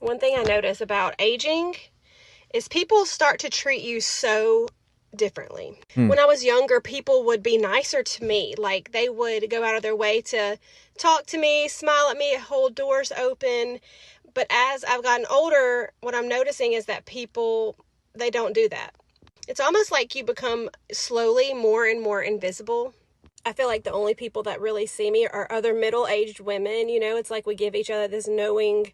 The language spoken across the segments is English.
One thing I notice about aging is people start to treat you so differently. When I was younger, people would be nicer to me. Like, they would go out of their way to talk to me, smile at me, hold doors open. But as I've gotten older, what I'm noticing is that people, they don't do that. It's almost like you become slowly more and more invisible. I feel like the only people that really see me are other middle-aged women. You know, it's like we give each other this knowing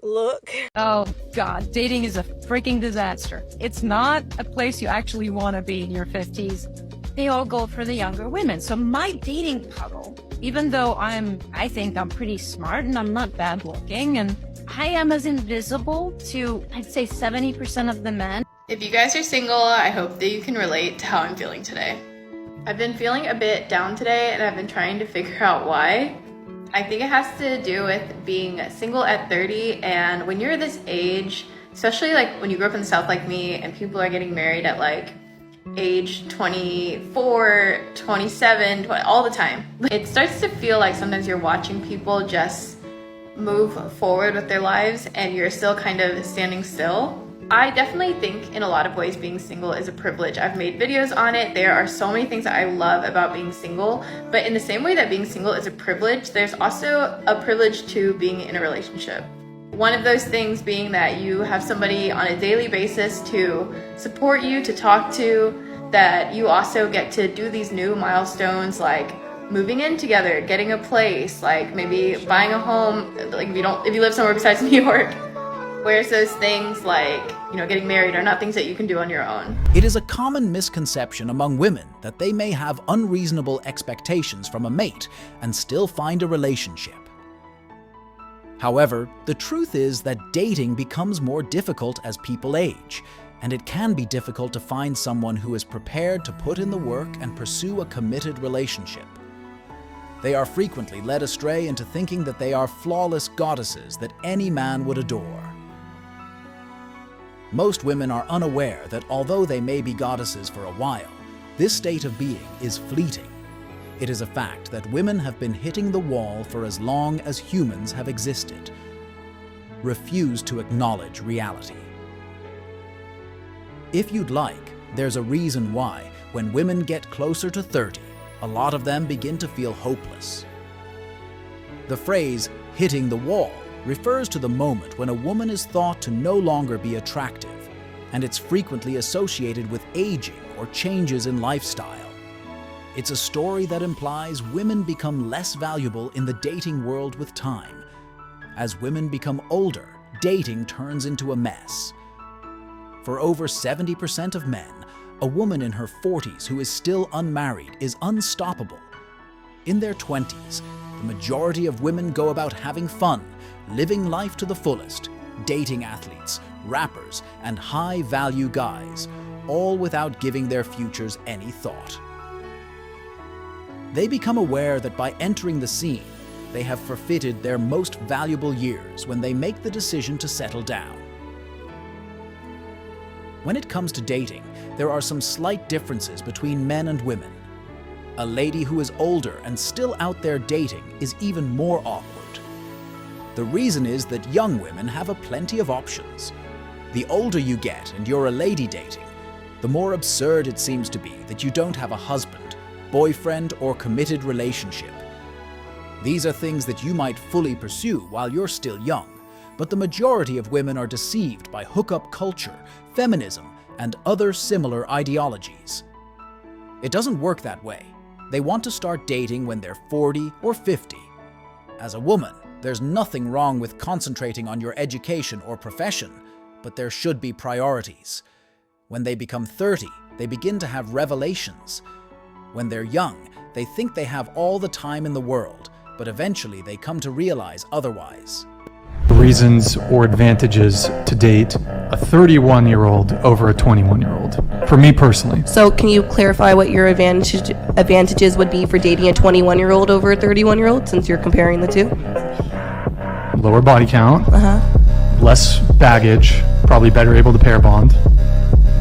look. Oh God, dating is a freaking disaster. It's not a place you actually want to be in your 50s. They all go for the younger women. So my dating puddle, even though I think I'm pretty smart and I'm not bad looking, and I am as invisible to, I'd say 70% of the men. If you guys are single, I hope that you can relate to how I'm feeling today. I've been feeling a bit down today and I've been trying to figure out why. I think it has to do with being single at 30, and when you're this age, especially like when you grew up in the South like me and people are getting married at like age 24, 27, 20, all the time. It starts to feel like sometimes you're watching people just move forward with their lives and you're still kind of standing still. I definitely think in a lot of ways being single is a privilege. I've made videos on it. There are so many things that I love about being single, but in the same way that being single is a privilege, there's also a privilege to being in a relationship. One of those things being that you have somebody on a daily basis to support you, to talk to, that you also get to do these new milestones like moving in together, getting a place, like maybe buying a home, like if you live somewhere besides New York. Whereas those things like, getting married are not things that you can do on your own. It is a common misconception among women that they may have unreasonable expectations from a mate and still find a relationship. However, the truth is that dating becomes more difficult as people age, and it can be difficult to find someone who is prepared to put in the work and pursue a committed relationship. They are frequently led astray into thinking that they are flawless goddesses that any man would adore. Most women are unaware that although they may be goddesses for a while, this state of being is fleeting. It is a fact that women have been hitting the wall for as long as humans have existed. Refuse to acknowledge reality. If you'd like, there's a reason why, when women get closer to 30, a lot of them begin to feel hopeless. The phrase, hitting the wall, refers to the moment when a woman is thought to no longer be attractive, and it's frequently associated with aging or changes in lifestyle. It's a story that implies women become less valuable in the dating world with time. As women become older, dating turns into a mess. For over 70% of men, a woman in her 40s who is still unmarried is unstoppable. In their 20s, the majority of women go about having fun, living life to the fullest, dating athletes, rappers, and high-value guys, all without giving their futures any thought. They become aware that by entering the scene, they have forfeited their most valuable years when they make the decision to settle down. When it comes to dating, there are some slight differences between men and women. A lady who is older and still out there dating is even more awkward. The reason is that young women have plenty of options. The older you get and you're a lady dating, the more absurd it seems to be that you don't have a husband, boyfriend, or committed relationship. These are things that you might fully pursue while you're still young, but the majority of women are deceived by hookup culture, feminism, and other similar ideologies. It doesn't work that way. They want to start dating when they're 40 or 50. As a woman, there's nothing wrong with concentrating on your education or profession, but there should be priorities. When they become 30, they begin to have revelations. When they're young, they think they have all the time in the world, but eventually they come to realize otherwise. Reasons or advantages to date a 31-year-old over a 21-year-old, for me personally. So can you clarify what your advantages would be for dating a 21-year-old over a 31-year-old, since you're comparing the two? Lower body count, less baggage, probably better able to pair bond.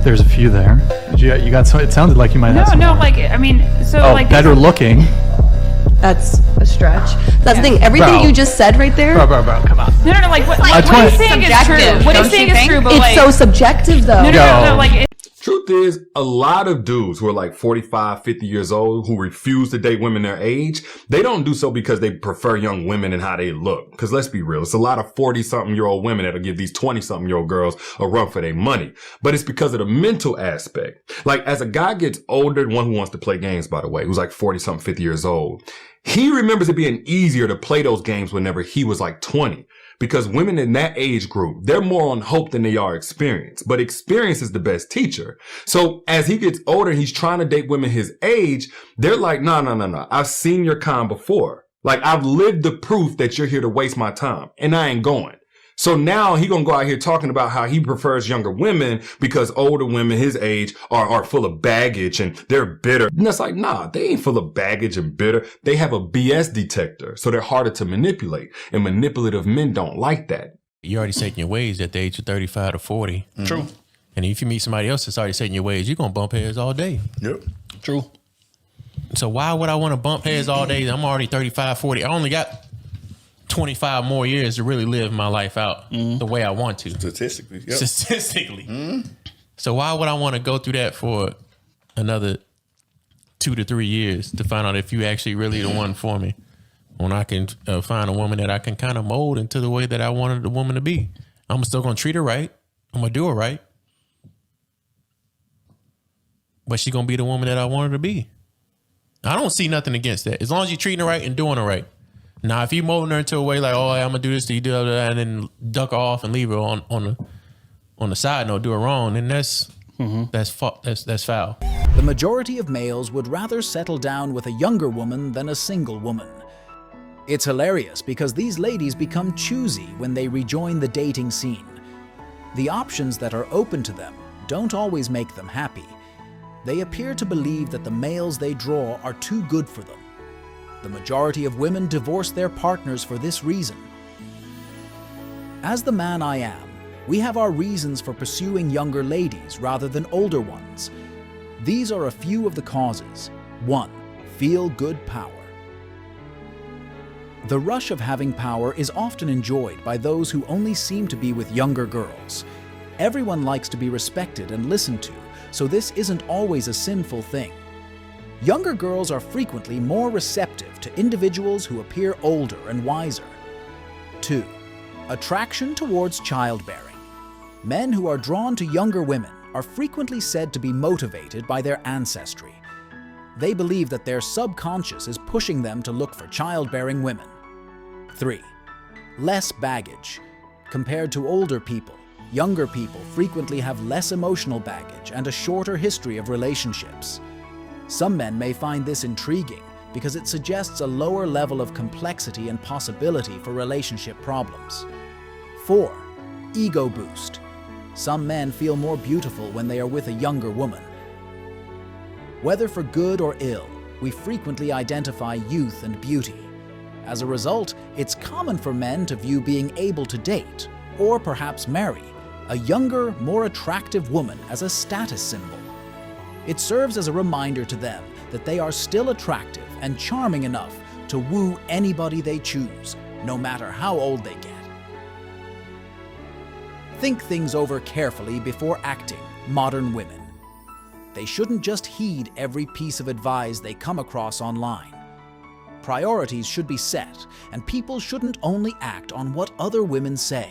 There's a few there. You got some, it sounded like you might have some. No, like, I mean, so like... better looking. That's a stretch. That's the thing. Everything you just said right there. Bro, come on. No, like what he's saying is true. What he's saying is true, but It's so subjective, though. No, like. Truth is, a lot of dudes who are like 45, 50 years old who refuse to date women their age, they don't do so because they prefer young women and how they look. Because let's be real, it's a lot of 40-something-year-old women that'll give these 20-something-year-old girls a run for their money. But it's because of the mental aspect. Like, as a guy gets older, one who wants to play games, by the way, who's like 40-something, 50 years old, he remembers it being easier to play those games whenever he was like 20. Because women in that age group, they're more on hope than they are experience. But experience is the best teacher. So as he gets older and he's trying to date women his age, they're like, no. I've seen your kind before. Like, I've lived the proof that you're here to waste my time. And I ain't going. So now he gonna go out here talking about how he prefers younger women because older women his age are full of baggage and they're bitter. And it's like, nah, they ain't full of baggage and bitter. They have a BS detector, so they're harder to manipulate. And manipulative men don't like that. You're already set in your ways at the age of 35 to 40. True. And if you meet somebody else that's already set in your ways, you're gonna bump heads all day. Yep. True. So why would I want to bump heads all day? I'm already 35, 40. I only got 25 more years to really live my life out the way I want to. Statistically. Yep. Statistically. So why would I want to go through that for another 2 to 3 years to find out if you actually really the one for me? When I can find a woman that I can kind of mold into the way that I wanted the woman to be. I'm still going to treat her right. I'm going to do her right. But she's going to be the woman that I want her to be. I don't see nothing against that. As long as you're treating her right and doing her right. Now, if you molding her into a way like, oh, I'm gonna do this, you do that, and then duck off and leave her on the side note, do her wrong, then that's foul. The majority of males would rather settle down with a younger woman than a single woman. It's hilarious because these ladies become choosy when they rejoin the dating scene. The options that are open to them don't always make them happy. They appear to believe that the males they draw are too good for them. The majority of women divorce their partners for this reason. As the man I am, we have our reasons for pursuing younger ladies rather than older ones. These are a few of the causes. 1. Feel good power. The rush of having power is often enjoyed by those who only seem to be with younger girls. Everyone likes to be respected and listened to, so this isn't always a sinful thing. Younger girls are frequently more receptive to individuals who appear older and wiser. 2. Attraction towards childbearing. Men who are drawn to younger women are frequently said to be motivated by their ancestry. They believe that their subconscious is pushing them to look for childbearing women. 3. Less baggage. Compared to older people, younger people frequently have less emotional baggage and a shorter history of relationships. Some men may find this intriguing because it suggests a lower level of complexity and possibility for relationship problems. 4. Ego boost. Some men feel more beautiful when they are with a younger woman. Whether for good or ill, we frequently identify youth and beauty. As a result, it's common for men to view being able to date, or perhaps marry, a younger, more attractive woman as a status symbol. It serves as a reminder to them that they are still attractive and charming enough to woo anybody they choose, no matter how old they get. Think things over carefully before acting, modern women. They shouldn't just heed every piece of advice they come across online. Priorities should be set, and people shouldn't only act on what other women say.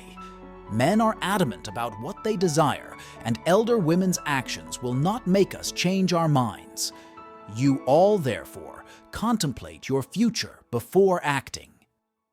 Men are adamant about what they desire, and elder women's actions will not make us change our minds. You all, therefore, contemplate your future before acting.